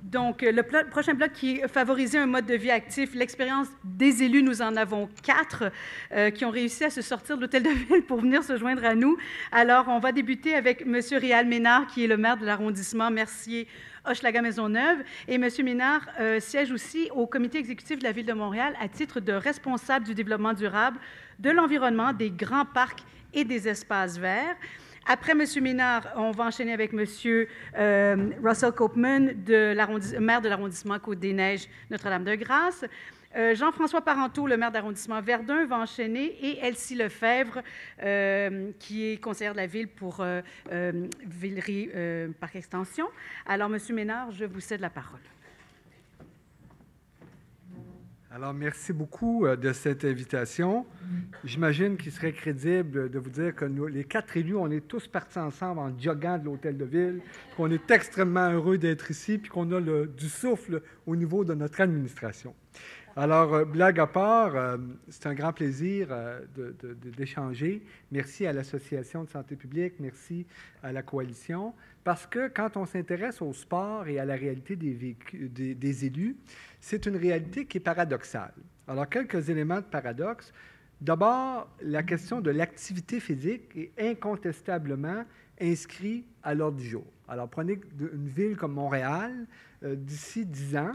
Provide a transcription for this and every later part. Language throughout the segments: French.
Donc, le prochain bloc qui est favoriser un mode de vie actif. L'expérience des élus, nous en avons 4 qui ont réussi à se sortir de l'hôtel de ville pour venir se joindre à nous. Alors, on va débuter avec M. Réal Ménard, qui est le maire de l'arrondissement Mercier-Hochelaga-Maisonneuve. Et M. Ménard siège aussi au comité exécutif de la Ville de Montréal à titre de responsable du développement durable, de l'environnement, des grands parcs et des espaces verts. Après M. Ménard, on va enchaîner avec M. Russell Copeman, maire de l'arrondissement Côte-des-Neiges, Notre-Dame-de-Grâce. Jean-François Parenteau, le maire d'arrondissement Verdun, va enchaîner, et Elsie Lefebvre, qui est conseillère de la Ville pour Villeray Parc Extension. Alors, M. Ménard, je vous cède la parole. Alors, merci beaucoup de cette invitation. J'imagine qu'il serait crédible de vous dire que nous, les 4 élus, on est tous partis ensemble en joguant de l'Hôtel de Ville, qu'on est extrêmement heureux d'être ici, puis qu'on a du souffle au niveau de notre administration. Alors, blague à part, c'est un grand plaisir d'échanger. Merci à l'Association de santé publique, merci à la Coalition, parce que quand on s'intéresse au sport et à la réalité des élus, c'est une réalité qui est paradoxale. Alors, quelques éléments de paradoxe. D'abord, la question de l'activité physique est incontestablement inscrite à l'ordre du jour. Alors, prenez une ville comme Montréal, d'ici 10 ans,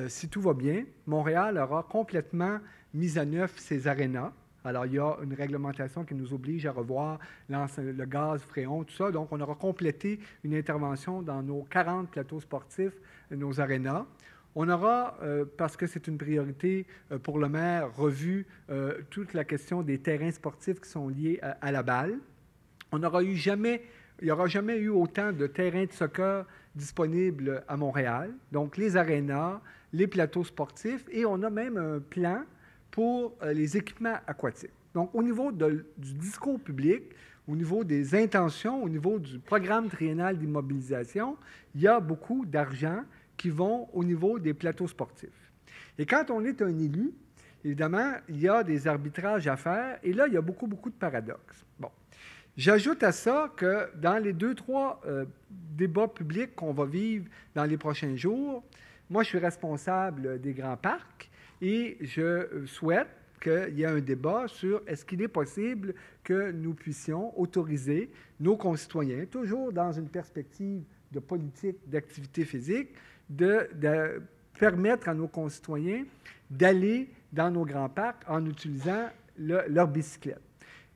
si tout va bien, Montréal aura complètement mis à neuf ses arénas. Alors, il y a une réglementation qui nous oblige à revoir le gaz, fréon, tout ça. Donc, on aura complété une intervention dans nos 40 plateaux sportifs, nos arénas. On aura, parce que c'est une priorité pour le maire, revu toute la question des terrains sportifs qui sont liés à la balle. Il n'y aura jamais eu autant de terrains de soccer disponibles à Montréal. Donc, les arénas, les plateaux sportifs, et on a même un plan pour les équipements aquatiques. Donc, au niveau du discours public, au niveau des intentions, au niveau du programme triennal d'immobilisation, il y a beaucoup d'argent qui vont au niveau des plateaux sportifs. Et quand on est un élu, évidemment, il y a des arbitrages à faire, et là, il y a beaucoup de paradoxes. Bon. J'ajoute à ça que dans les 2-3 débats publics qu'on va vivre dans les prochains jours, moi, je suis responsable des grands parcs et je souhaite qu'il y ait un débat sur est-ce qu'il est possible que nous puissions autoriser nos concitoyens, toujours dans une perspective de politique d'activité physique, de permettre à nos concitoyens d'aller dans nos grands parcs en utilisant leur bicyclette.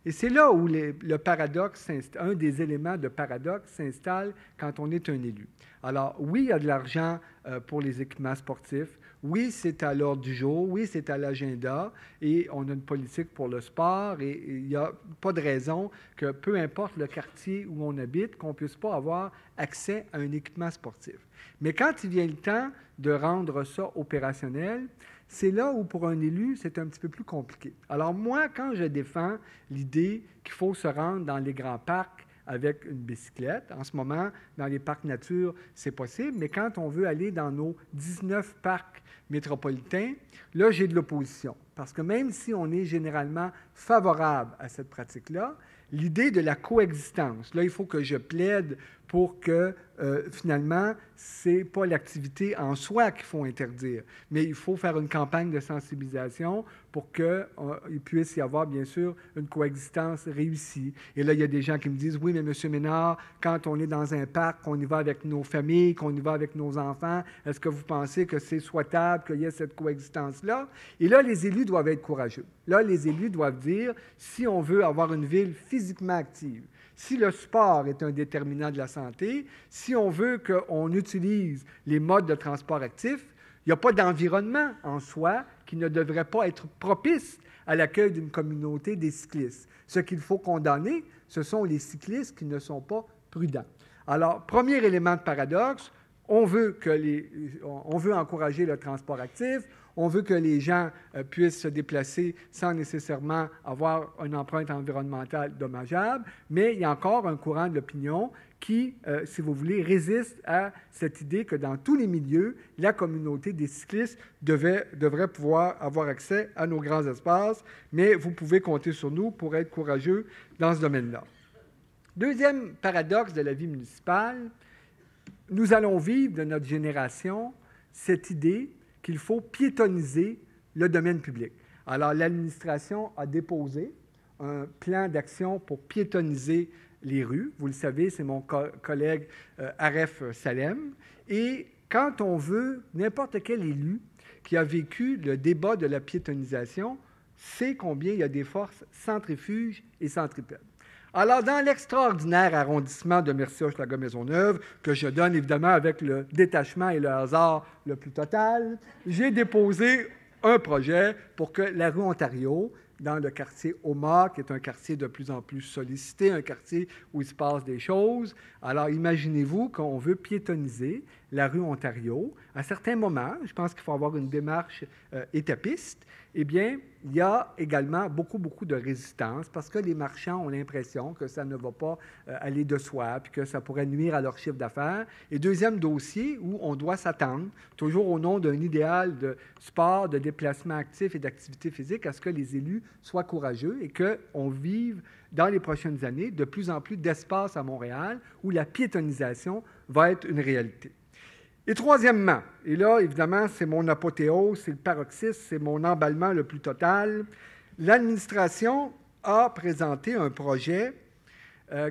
Et c'est là où le paradoxe, un des éléments de paradoxe s'installe quand on est un élu. Alors, oui, il y a de l'argent pour les équipements sportifs. Oui, c'est à l'ordre du jour. Oui, c'est à l'agenda. Et on a une politique pour le sport. Et il n'y a pas de raison que, peu importe le quartier où on habite, qu'on ne puisse pas avoir accès à un équipement sportif. Mais quand il vient le temps de rendre ça opérationnel, c'est là où, pour un élu, c'est un petit peu plus compliqué. Alors moi, quand je défends l'idée qu'il faut se rendre dans les grands parcs avec une bicyclette, en ce moment, dans les parcs nature, c'est possible, mais quand on veut aller dans nos 19 parcs métropolitains, là, j'ai de l'opposition. Parce que même si on est généralement favorable à cette pratique-là, l'idée de la coexistence, là, il faut que je plaide pour que, finalement, ce n'est pas l'activité en soi qu'il faut interdire, mais il faut faire une campagne de sensibilisation pour qu'il puisse y avoir, bien sûr, une coexistence réussie. Et là, il y a des gens qui me disent, oui, mais M. Ménard, quand on est dans un parc, qu'on y va avec nos familles, qu'on y va avec nos enfants, est-ce que vous pensez que c'est souhaitable qu'il y ait cette coexistence-là? Et là, les élus doivent être courageux. Là, les élus doivent dire, si on veut avoir une ville physiquement active, si le sport est un déterminant de la santé, si on veut qu'on utilise les modes de transport actifs, il n'y a pas d'environnement en soi qui ne devrait pas être propice à l'accueil d'une communauté des cyclistes. Ce qu'il faut condamner, ce sont les cyclistes qui ne sont pas prudents. Alors, premier élément de paradoxe, on veut encourager le transport actif, on veut que les gens puissent se déplacer sans nécessairement avoir une empreinte environnementale dommageable, mais il y a encore un courant de l'opinion qui, si vous voulez, résiste à cette idée que dans tous les milieux, la communauté des cyclistes devrait pouvoir avoir accès à nos grands espaces, mais vous pouvez compter sur nous pour être courageux dans ce domaine-là. Deuxième paradoxe de la vie municipale, nous allons vivre de notre génération cette idée qu'il faut piétonniser le domaine public. Alors, l'administration a déposé un plan d'action pour piétonniser les rues. Vous le savez, c'est mon collègue Aref Salem. Et quand on veut, n'importe quel élu qui a vécu le débat de la piétonisation sait combien il y a des forces centrifuges et centripètes. Alors, dans l'extraordinaire arrondissement de Mercier-Hochelaga-Maisonneuve, que je donne évidemment avec le détachement et le hasard le plus total, j'ai déposé un projet pour que la rue Ontario, dans le quartier Oma, qui est un quartier de plus en plus sollicité, un quartier où il se passe des choses. Alors, imaginez-vous qu'on veut piétoniser la rue Ontario. À certains moments, je pense qu'il faut avoir une démarche étapiste. Eh bien, il y a également beaucoup de résistance parce que les marchands ont l'impression que ça ne va pas aller de soi puis que ça pourrait nuire à leur chiffre d'affaires. Et deuxième dossier où on doit s'attendre, toujours au nom d'un idéal de sport, de déplacement actif et d'activité physique, à ce que les élus soient courageux et qu'on vive dans les prochaines années de plus en plus d'espaces à Montréal où la piétonisation va être une réalité. Et troisièmement, et là, évidemment, c'est mon apothéose, c'est le paroxysme, c'est mon emballement le plus total, l'administration a présenté un projet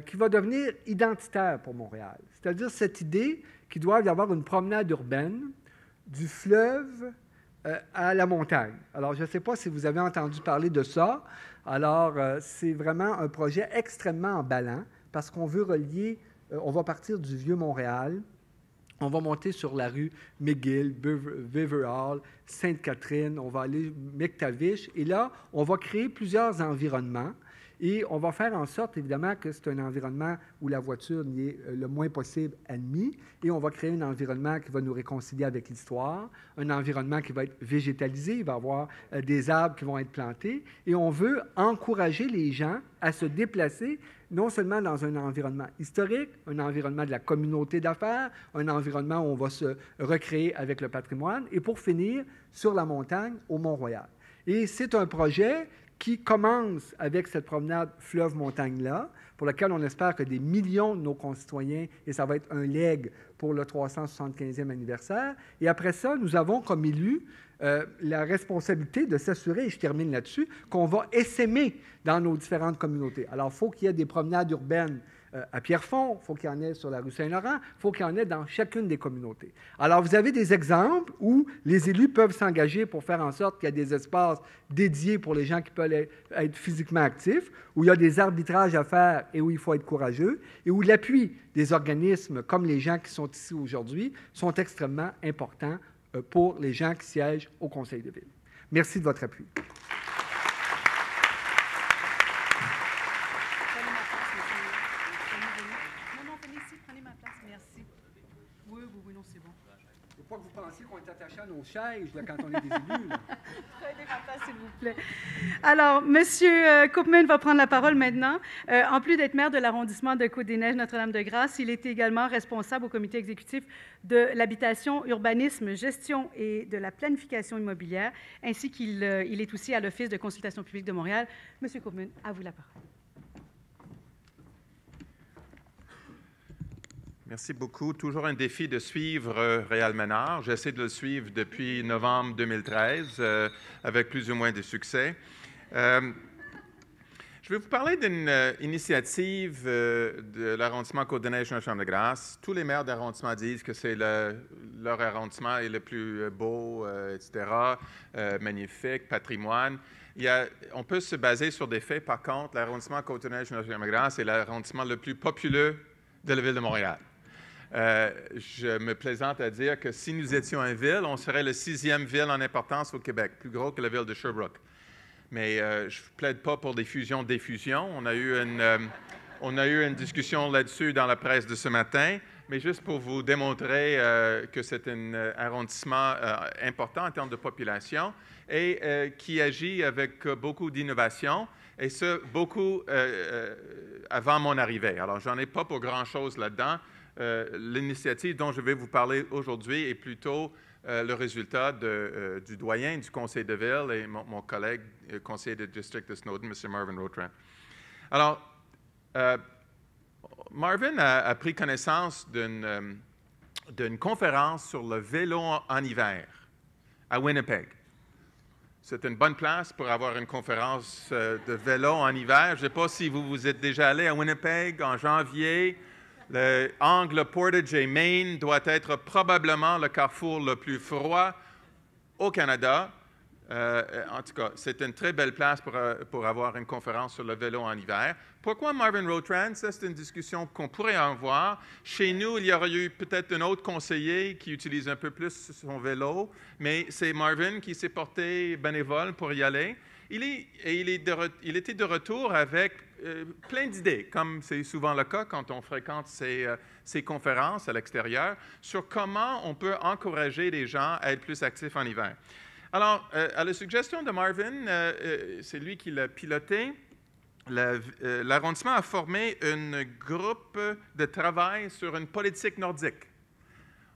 qui va devenir identitaire pour Montréal. C'est-à-dire cette idée qu'il doit y avoir une promenade urbaine du fleuve à la montagne. Alors, je ne sais pas si vous avez entendu parler de ça. Alors, c'est vraiment un projet extrêmement emballant parce qu'on veut relier, on va partir du Vieux-Montréal. On va monter sur la rue McGill, Beaver Hall, Sainte-Catherine, on va aller McTavish, et là, on va créer plusieurs environnements et on va faire en sorte, évidemment, que c'est un environnement où la voiture n'y est le moins possible admise, et on va créer un environnement qui va nous réconcilier avec l'histoire, un environnement qui va être végétalisé, il va y avoir des arbres qui vont être plantés, et on veut encourager les gens à se déplacer non seulement dans un environnement historique, un environnement de la communauté d'affaires, un environnement où on va se recréer avec le patrimoine, et pour finir, sur la montagne, au Mont-Royal. Et c'est un projet qui commence avec cette promenade fleuve-montagne-là, pour laquelle on espère que des millions de nos concitoyens, et ça va être un legs pour le 375e anniversaire. Et après ça, nous avons comme élus la responsabilité de s'assurer, et je termine là-dessus, qu'on va essaimer dans nos différentes communautés. Alors, il faut qu'il y ait des promenades urbaines à Pierrefonds, il faut qu'il y en ait sur la rue Saint-Laurent, il faut qu'il y en ait dans chacune des communautés. Alors, vous avez des exemples où les élus peuvent s'engager pour faire en sorte qu'il y a des espaces dédiés pour les gens qui peuvent être physiquement actifs, où il y a des arbitrages à faire et où il faut être courageux, et où l'appui des organismes comme les gens qui sont ici aujourd'hui sont extrêmement importants pour les gens qui siègent au Conseil de ville. Merci de votre appui. Pas que vous pensiez qu'on est attaché à nos chaises là, quand on est des élus. Prenez ma place, s'il vous plaît. Alors, M. Koopman va prendre la parole maintenant. En plus d'être maire de l'arrondissement de Côte-des-Neiges, Notre-Dame-de-Grâce, il est également responsable au comité exécutif de l'habitation, urbanisme, gestion et de la planification immobilière, ainsi qu'il est aussi à l'Office de consultation publique de Montréal. M. Koopman, à vous la parole. Merci beaucoup. Toujours un défi de suivre Réal Ménard. J'essaie de le suivre depuis novembre 2013 avec plus ou moins de succès. Je vais vous parler d'une initiative de l'arrondissement Côte-des-Neiges Notre-Dame-de-Grâce. Tous les maires d'arrondissement disent que c'est leur arrondissement est le plus beau, etc., magnifique, patrimoine. On peut se baser sur des faits. Par contre, l'arrondissement Côte-des-Neiges Notre-Dame-de-Grâce est l'arrondissement le plus populeux de la ville de Montréal. Je me plaisante à dire que si nous étions une ville, on serait la 6e ville en importance au Québec, plus gros que la ville de Sherbrooke. Mais je ne plaide pas pour des fusions-défusions. On a eu une discussion là-dessus dans la presse de ce matin, mais juste pour vous démontrer que c'est un arrondissement important en termes de population et qui agit avec beaucoup d'innovation, et ce, beaucoup avant mon arrivée. Alors, j'en ai pas pour grand-chose là-dedans. L'initiative dont je vais vous parler aujourd'hui est plutôt le résultat du doyen du conseil de ville et mon collègue conseiller de district de Snowden, M. Marvin Rotran. Alors, Marvin a pris connaissance d'une d'une conférence sur le vélo en hiver à Winnipeg. C'est une bonne place pour avoir une conférence de vélo en hiver. Je ne sais pas si vous êtes déjà allé à Winnipeg en janvier. L'angle Portage et Main doit être probablement le carrefour le plus froid au Canada. En tout cas, c'est une très belle place pour avoir une conférence sur le vélo en hiver. Pourquoi Marvin Rotran? Ça, c'est une discussion qu'on pourrait avoir. Chez nous, il y aurait eu peut-être un autre conseiller qui utilise un peu plus son vélo, mais c'est Marvin qui s'est porté bénévole pour y aller. Il était de retour avec plein d'idées, comme c'est souvent le cas quand on fréquente ces conférences à l'extérieur, sur comment on peut encourager les gens à être plus actifs en hiver. Alors, à la suggestion de Marvin, c'est lui qui l'a piloté, l'arrondissement a formé un groupe de travail sur une politique nordique.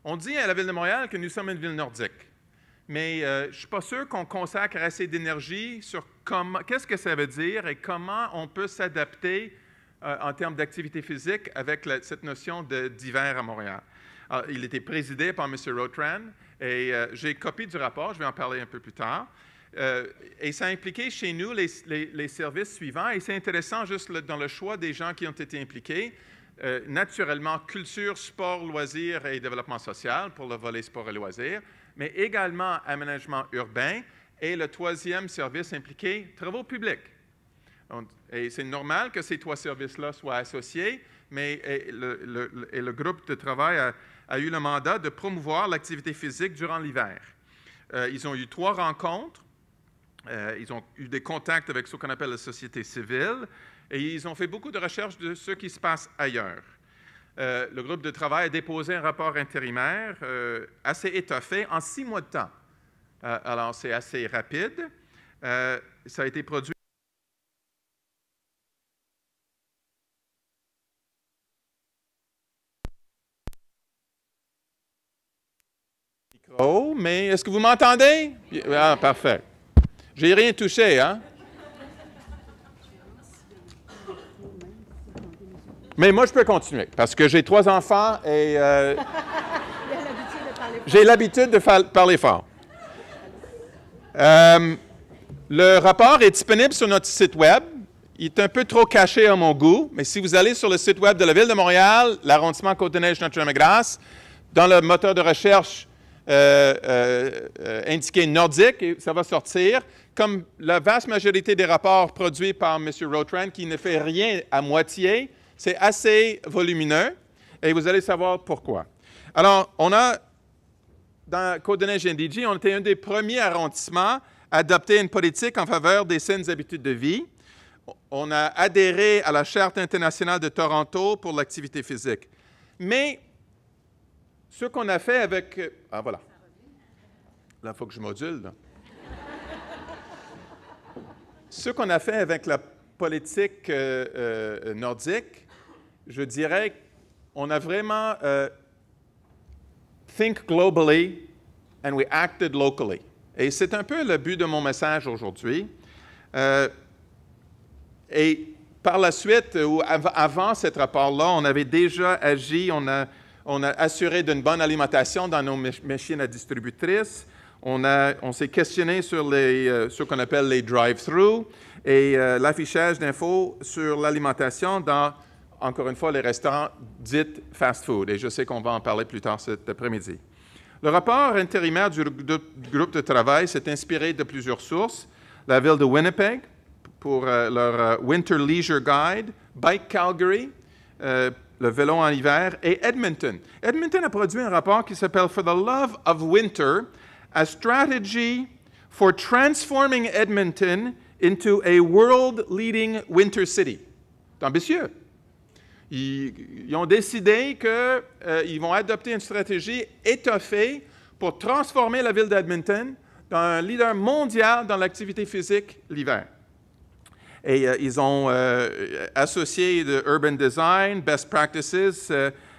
On dit à la Ville de Montréal que nous sommes une ville nordique, mais je ne suis pas sûr qu'on consacre assez d'énergie sur qu'est-ce que ça veut dire et comment on peut s'adapter en termes d'activité physique avec cette notion d'hiver à Montréal. Alors, il était présidé par M. Rotran. Et j'ai copié du rapport, je vais en parler un peu plus tard. Et ça a impliqué chez nous les services suivants. Et c'est intéressant juste dans le choix des gens qui ont été impliqués. Naturellement, culture, sport, loisirs et développement social pour le volet sport et loisirs, mais également aménagement urbain. Et le troisième service impliqué, travaux publics. Et c'est normal que ces trois services-là soient associés, mais le groupe de travail a eu le mandat de promouvoir l'activité physique durant l'hiver. Ils ont eu 3 rencontres, ils ont eu des contacts avec ce qu'on appelle la société civile, et ils ont fait beaucoup de recherches de ce qui se passe ailleurs. Le groupe de travail a déposé un rapport intérimaire assez étoffé en 6 mois de temps. Alors, c'est assez rapide. Ça a été produit. Oh, mais est-ce que vous m'entendez? Ah, parfait. J'ai rien touché, hein? Mais moi, je peux continuer, parce que j'ai 3 enfants et j'ai l'habitude de parler fort. Le rapport est disponible sur notre site Web. Il est un peu trop caché à mon goût, mais si vous allez sur le site Web de la Ville de Montréal, l'arrondissement Côte-des-Neiges-Notre-Dame-de-Grâce, dans le moteur de recherche indiqué nordique, et ça va sortir, comme la vaste majorité des rapports produits par M. Rotran, qui ne fait rien à moitié, c'est assez volumineux, et vous allez savoir pourquoi. Alors, on a, dans Côte-des-Neiges-NDG, on était un des premiers arrondissements à adopter une politique en faveur des saines habitudes de vie. On a adhéré à la Charte internationale de Toronto pour l'activité physique. Mais ce qu'on a fait avec... Ah, voilà. Là, il faut que je module. Là. Ce qu'on a fait avec la politique nordique, je dirais qu'on a vraiment think globally and we acted locally. Et c'est un peu le but de mon message aujourd'hui. Et par la suite, ou avant ce rapport-là, on avait déjà agi, on a assuré d'une bonne alimentation dans nos machines à distributrices. On s'est questionné sur ce qu'on appelle les drive-thru et l'affichage d'infos sur l'alimentation dans, encore une fois, les restaurants dits fast-food. Et je sais qu'on va en parler plus tard cet après-midi. Le rapport intérimaire du groupe de travail s'est inspiré de plusieurs sources. La ville de Winnipeg, pour leur Winter Leisure Guide, Bike Calgary, le vélo en hiver, et Edmonton. Edmonton a produit un rapport qui s'appelle « For the Love of Winter, a Strategy for Transforming Edmonton into a World-Leading Winter City ». C'est ambitieux. Ils ont décidé qu'ils vont adopter une stratégie étoffée pour transformer la ville d'Edmonton dans un leader mondial dans l'activité physique l'hiver. Et ils ont associé the urban design, best practices,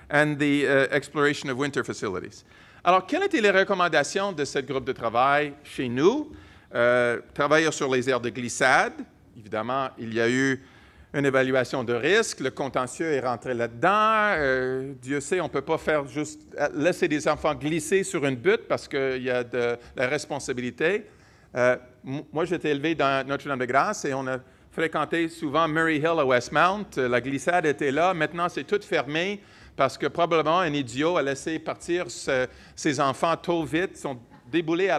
and the exploration of winter facilities. Alors, quelles étaient les recommandations de ce groupe de travail chez nous? Travailler sur les aires de glissade. Évidemment, il y a eu une évaluation de risque. Le contentieux est rentré là-dedans. Dieu sait, on ne peut pas faire juste laisser des enfants glisser sur une butte parce qu'il y a de la responsabilité. Moi, j'étais élevé dans Notre-Dame-de-Grâce et on a fréquenté souvent Murray Hill à Westmount. La glissade était là. Maintenant, c'est tout fermé parce que probablement un idiot a laissé partir ses enfants trop vite. Ils sont déboulés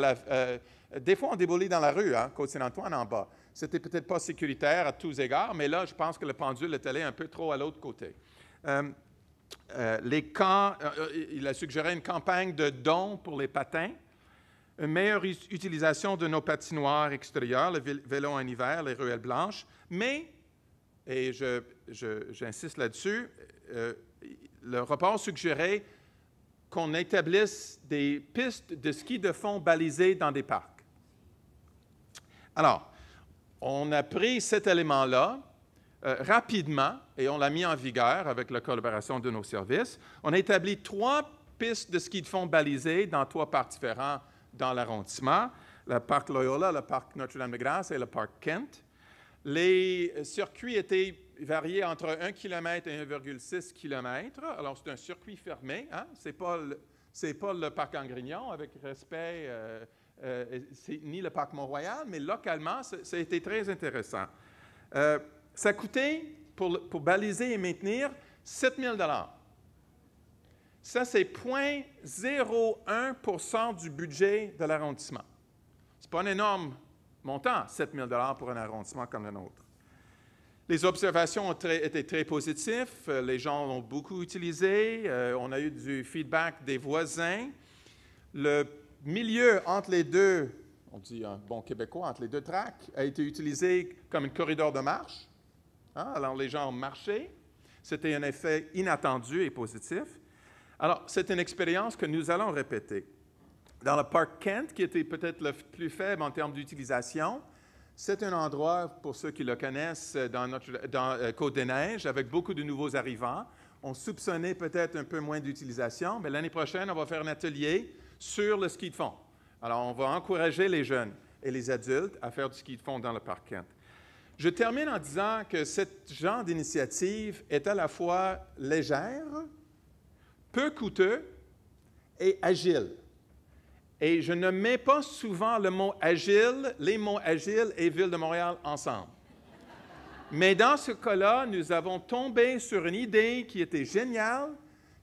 des fois, on déboulait dans la rue, hein, Côte-Saint-Antoine en bas. C'était peut-être pas sécuritaire à tous égards, mais là, je pense que le pendule est allé un peu trop à l'autre côté. Les camps, il a suggéré une campagne de dons pour les patins, une meilleure utilisation de nos patinoires extérieures, le vélo en hiver, les ruelles blanches, mais, et j'insiste là-dessus, le rapport suggérait qu'on établisse des pistes de ski de fond balisées dans des parcs. Alors, on a pris cet élément-là rapidement et on l'a mis en vigueur avec la collaboration de nos services. On a établi 3 pistes de ski de fond balisées dans 3 parcs différents dans l'arrondissement, le parc Loyola, le parc Notre-Dame-de-Grâce et le parc Kent. Les circuits étaient variés entre 1 km et 1,6 km. Alors, c'est un circuit fermé. Hein? Ce n'est pas le parc Angrignon, avec respect, ni le parc Mont-Royal, mais localement, ça a été très intéressant. Ça a coûté, pour baliser et maintenir, 7 000 $. Ça, c'est 0,01 % du budget de l'arrondissement. Ce n'est pas un énorme montant, 7 000 $ pour un arrondissement comme le nôtre. Les observations ont été très positives. Les gens l'ont beaucoup utilisé. On a eu du feedback des voisins. Le milieu entre les deux, on dit un bon québécois, entre les deux tracks, a été utilisé comme un corridor de marche. Hein? Alors, les gens ont marché. C'était un effet inattendu et positif. Alors, c'est une expérience que nous allons répéter. Dans le parc Kent, qui était peut-être le plus faible en termes d'utilisation, c'est un endroit, pour ceux qui le connaissent, dans Côte-des-Neiges, avec beaucoup de nouveaux arrivants. On soupçonnait peut-être un peu moins d'utilisation, mais l'année prochaine, on va faire un atelier sur le ski de fond. Alors, on va encourager les jeunes et les adultes à faire du ski de fond dans le parc Kent. Je termine en disant que ce genre d'initiative est à la fois légère, peu coûteux et agile. Et je ne mets pas souvent le mot « agile », les mots « agile » et « Ville de Montréal » ensemble. Mais dans ce cas-là, nous avons tombé sur une idée qui était géniale,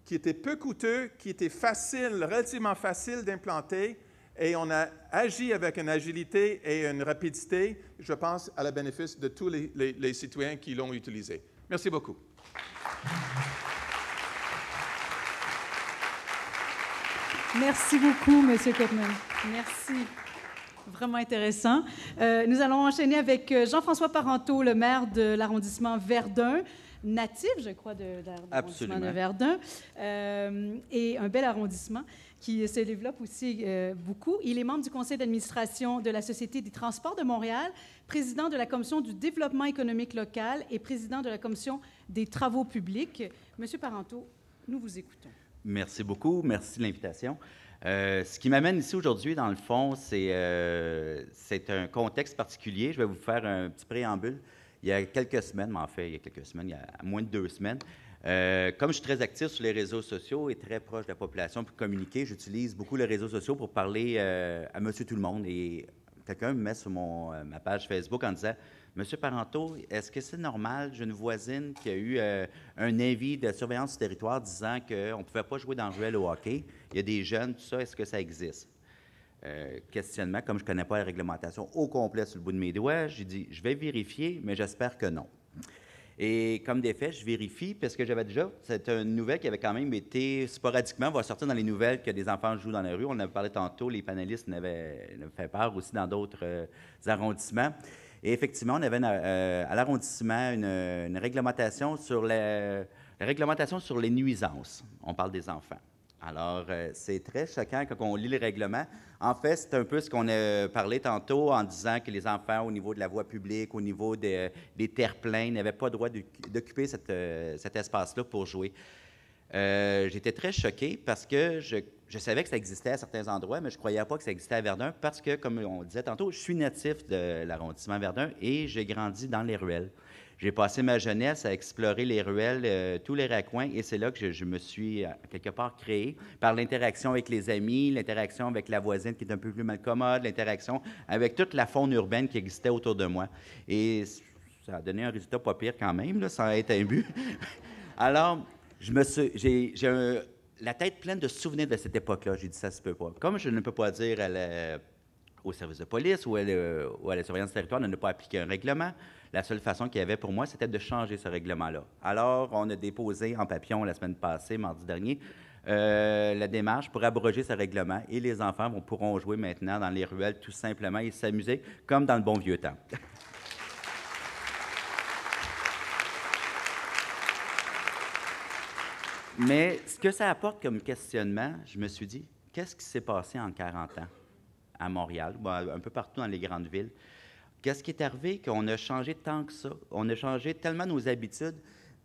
qui était peu coûteuse, qui était facile, relativement facile d'implanter, et on a agi avec une agilité et une rapidité, je pense, à la bénéfice de tous les citoyens qui l'ont utilisé. Merci beaucoup. Merci beaucoup, M. Kottman. Merci. Vraiment intéressant. Nous allons enchaîner avec Jean-François Parenteau, le maire de l'arrondissement Verdun, natif, je crois, de l'arrondissement de Verdun, et un bel arrondissement qui se développe aussi beaucoup. Il est membre du conseil d'administration de la Société des transports de Montréal, président de la commission du développement économique local et président de la commission des travaux publics. Monsieur Parenteau, nous vous écoutons. Merci beaucoup. Merci de l'invitation. Ce qui m'amène ici aujourd'hui, dans le fond, c'est un contexte particulier. Je vais vous faire un petit préambule. Il y a quelques semaines, mais en fait, il y a moins de 2 semaines, comme je suis très actif sur les réseaux sociaux et très proche de la population pour communiquer, j'utilise beaucoup les réseaux sociaux pour parler à monsieur tout le monde. Et quelqu'un me met sur ma page Facebook en disant « Monsieur Parenteau, est-ce que c'est normal? J'ai une voisine qui a eu un avis de surveillance du territoire disant qu'on ne pouvait pas jouer dans le ruelle au hockey. Il y a des jeunes, tout ça, est-ce que ça existe? » Questionnement, comme je ne connais pas la réglementation au complet sur le bout de mes doigts, j'ai dit « Je vais vérifier, mais j'espère que non. » Et comme des faits, je vérifie parce que j'avais déjà, c'est une nouvelle qui avait quand même été sporadiquement, va sortir dans les nouvelles que des enfants jouent dans la rue. On en avait parlé tantôt, les panélistes n'avaient fait peur aussi dans d'autres arrondissements. Et effectivement, on avait à l'arrondissement une réglementation sur les nuisances. On parle des enfants. Alors, c'est très choquant quand on lit les règlements. En fait, c'est un peu ce qu'on a parlé tantôt en disant que les enfants, au niveau de la voie publique, au niveau des terre-pleins, n'avaient pas le droit d'occuper cet espace-là pour jouer. J'étais très choqué parce que je savais que ça existait à certains endroits, mais je ne croyais pas que ça existait à Verdun parce que, comme on disait tantôt, je suis natif de l'arrondissement Verdun et j'ai grandi dans les ruelles. J'ai passé ma jeunesse à explorer les ruelles, tous les raccoins, et c'est là que je me suis, quelque part, créé par l'interaction avec les amis, l'interaction avec la voisine qui est un peu plus malcommode, l'interaction avec toute la faune urbaine qui existait autour de moi. Et ça a donné un résultat pas pire quand même, là, sans être imbu. Alors, j'ai la tête pleine de souvenirs de cette époque-là. J'ai dit, ça se peut pas. Comme je ne peux pas dire au service de police ou à la surveillance du territoire de ne pas appliquer un règlement, la seule façon qu'il y avait pour moi, c'était de changer ce règlement-là. Alors, on a déposé en papillon la semaine passée, mardi dernier, la démarche pour abroger ce règlement et les enfants pourront jouer maintenant dans les ruelles tout simplement et s'amuser comme dans le bon vieux temps. Mais ce que ça apporte comme questionnement, je me suis dit, qu'est-ce qui s'est passé en 40 ans à Montréal, un peu partout dans les grandes villes? Qu'est-ce qui est arrivé qu'on a changé tant que ça? On a changé tellement nos habitudes.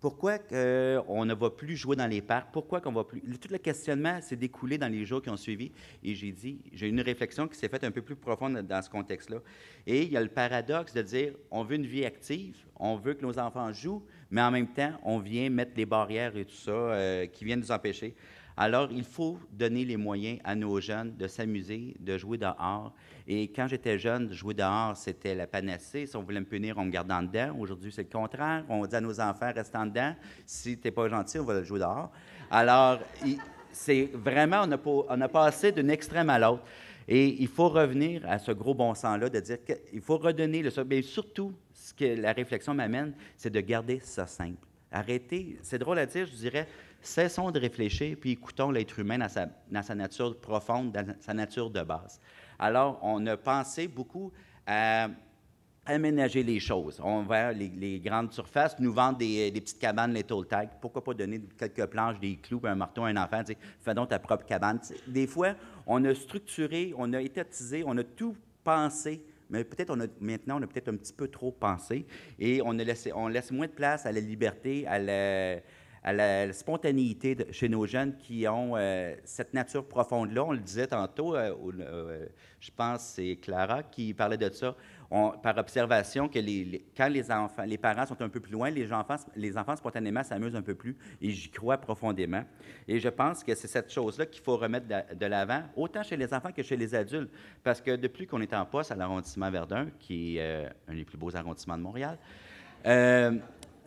Pourquoi on ne va plus jouer dans les parcs? Pourquoi qu'on va plus... Tout le questionnement s'est découlé dans les jours qui ont suivi. Et j'ai eu une réflexion qui s'est faite un peu plus profonde dans ce contexte-là. Et il y a le paradoxe de dire, on veut une vie active, on veut que nos enfants jouent, mais en même temps, on vient mettre des barrières et tout ça qui viennent nous empêcher. Alors, il faut donner les moyens à nos jeunes de s'amuser, de jouer dehors. Et quand j'étais jeune, jouer dehors, c'était la panacée. Si on voulait me punir, on me gardait en dedans. Aujourd'hui, c'est le contraire. On dit à nos enfants, reste en dedans. Si tu n'es pas gentil, on va le jouer dehors. Alors, c'est vraiment, on a passé d'un extrême à l'autre. Et il faut revenir à ce gros bon sens-là, de dire qu'il faut redonner le... Mais surtout, ce que la réflexion m'amène, c'est de garder ça simple. Arrêtez, c'est drôle à dire, je dirais, cessons de réfléchir, puis écoutons l'être humain dans sa nature profonde, dans sa nature de base. Alors, on a pensé beaucoup à aménager les choses. On va, les grandes surfaces nous vendent des petites cabanes Little Tag. Pourquoi pas donner quelques planches, des clous, un marteau à un enfant, dire, fais donc ta propre cabane. Des fois, on a structuré, on a étatisé, on a tout pensé, mais peut-être maintenant, on a peut-être un petit peu trop pensé et on laisse moins de place à la liberté, à la spontanéité chez nos jeunes qui ont cette nature profonde-là. On le disait tantôt, je pense que c'est Clara qui parlait de ça, par observation, que quand les parents sont un peu plus loin, les enfants spontanément s'amusent un peu plus, et j'y crois profondément. Et je pense que c'est cette chose-là qu'il faut remettre de l'avant, autant chez les enfants que chez les adultes, parce que depuis qu'on est en poste à l'arrondissement Verdun, qui est un des plus beaux arrondissements de Montréal,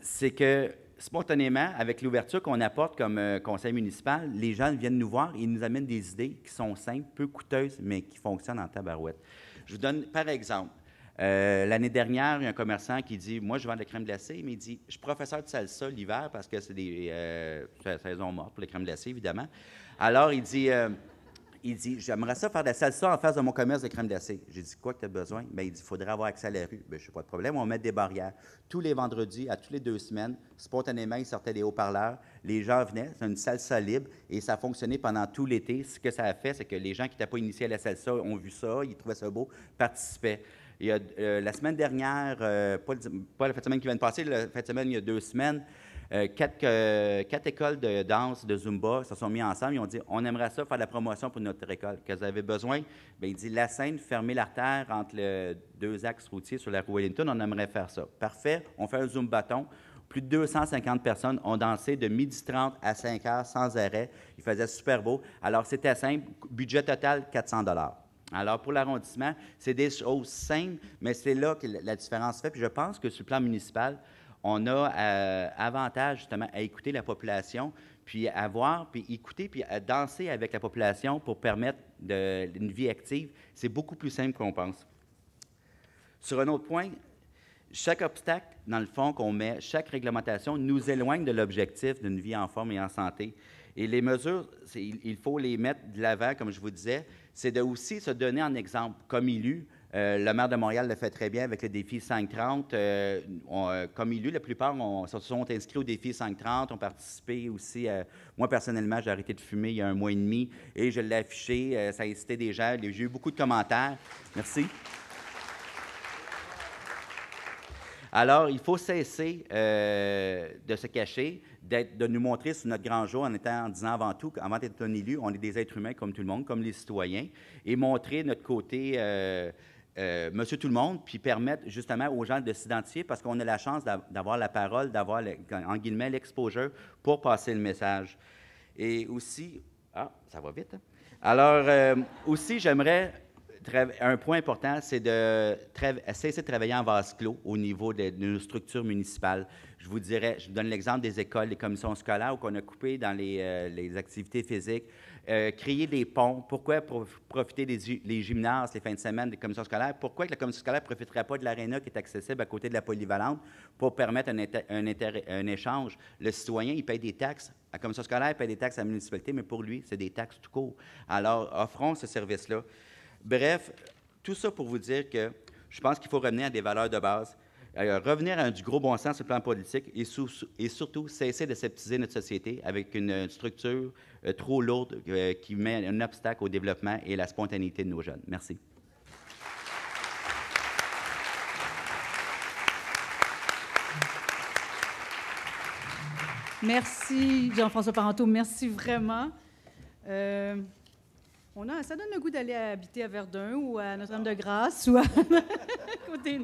c'est que spontanément, avec l'ouverture qu'on apporte comme conseil municipal, les gens viennent nous voir et ils nous amènent des idées qui sont simples, peu coûteuses, mais qui fonctionnent en tabarouette. Je vous donne, par exemple, l'année dernière, il y a un commerçant qui dit « Moi, je vends de la crème glacée, mais il dit « Je suis professeur de salsa l'hiver parce que c'est la saison morte pour les crèmes glacées, évidemment. » Alors, il dit j'aimerais ça faire de la salsa en face de mon commerce de crème glacée. J'ai dit, quoi que tu as besoin? Bien, il dit, il faudrait avoir accès à la rue. Bien, je n'ai pas de problème, on va mettre des barrières. Tous les vendredis, à toutes les 2 semaines, spontanément, il sortait des haut-parleurs. Les gens venaient, c'est une salsa libre, et ça a fonctionné pendant tout l'été. Ce que ça a fait, c'est que les gens qui n'étaient pas initiés à la salsa ont vu ça, ils trouvaient ça beau, participaient. Il y a, la semaine dernière, pas la fin de semaine qui vient de passer, la fin de semaine, il y a 2 semaines, 4 écoles de danse, de Zumba se sont mis ensemble. Ils ont dit, on aimerait ça faire de la promotion pour notre école. Qu'est-ce que vous avez besoin? Bien, il dit, la Seine, fermer l'artère entre les 2 axes routiers sur la rue Wellington, on aimerait faire ça. Parfait, on fait un Zumbaton. Plus de 250 personnes ont dansé de 12h30 à 5h sans arrêt. Il faisait super beau. Alors, c'était simple. Budget total, 400 $. Alors, pour l'arrondissement, c'est des choses simples, mais c'est là que la différence se fait. Puis je pense que sur le plan municipal, on a avantage justement à écouter la population, puis à voir, puis écouter, puis à danser avec la population pour permettre une vie active. C'est beaucoup plus simple qu'on pense. Sur un autre point, chaque obstacle, dans le fond, qu'on met, chaque réglementation nous éloigne de l'objectif d'une vie en forme et en santé. Et les mesures, il faut les mettre de l'avant, comme je vous disais, c'est de aussi se donner en exemple. Comme élu, le maire de Montréal le fait très bien avec le défi 530. Comme élu, la plupart se sont inscrits au défi 530, ont participé aussi. Moi, personnellement, j'ai arrêté de fumer il y a 1 mois et demi et je l'ai affiché. Ça a incité des gens. J'ai eu beaucoup de commentaires. Merci. Alors, il faut cesser de se cacher, de nous montrer sur notre grand jour en disant avant tout, avant d'être un élu, on est des êtres humains comme tout le monde, comme les citoyens, et montrer notre côté Monsieur Tout-le-Monde, puis permettre justement aux gens de s'identifier parce qu'on a la chance d'avoir la parole, d'avoir, en guillemets, l'exposure pour passer le message. Et aussi, ça va vite, hein? Alors, aussi, j'aimerais, un point important, c'est de cesser de travailler en vase clos au niveau de nos structures municipales. Je vous donne l'exemple des écoles, les commissions scolaires, où on a coupé dans les activités physiques, créer des ponts. Pourquoi profiter des gymnases les fins de semaine des commissions scolaires? Pourquoi que la commission scolaire ne profiterait pas de l'aréna qui est accessible à côté de la polyvalente pour permettre un échange? Le citoyen, il paye des taxes. La commission scolaire paye des taxes à la municipalité, mais pour lui, c'est des taxes tout court. Alors, offrons ce service-là. Bref, tout ça pour vous dire que je pense qu'il faut revenir à des valeurs de base, revenir à du gros bon sens sur le plan politique et surtout cesser de sceptiser notre société avec une structure trop lourde qui met un obstacle au développement et à la spontanéité de nos jeunes. Merci. Merci, Jean-François Parenteau. Merci vraiment. Ça donne le goût d'aller habiter à Verdun ou à Notre-Dame-de-Grâce ou à côté.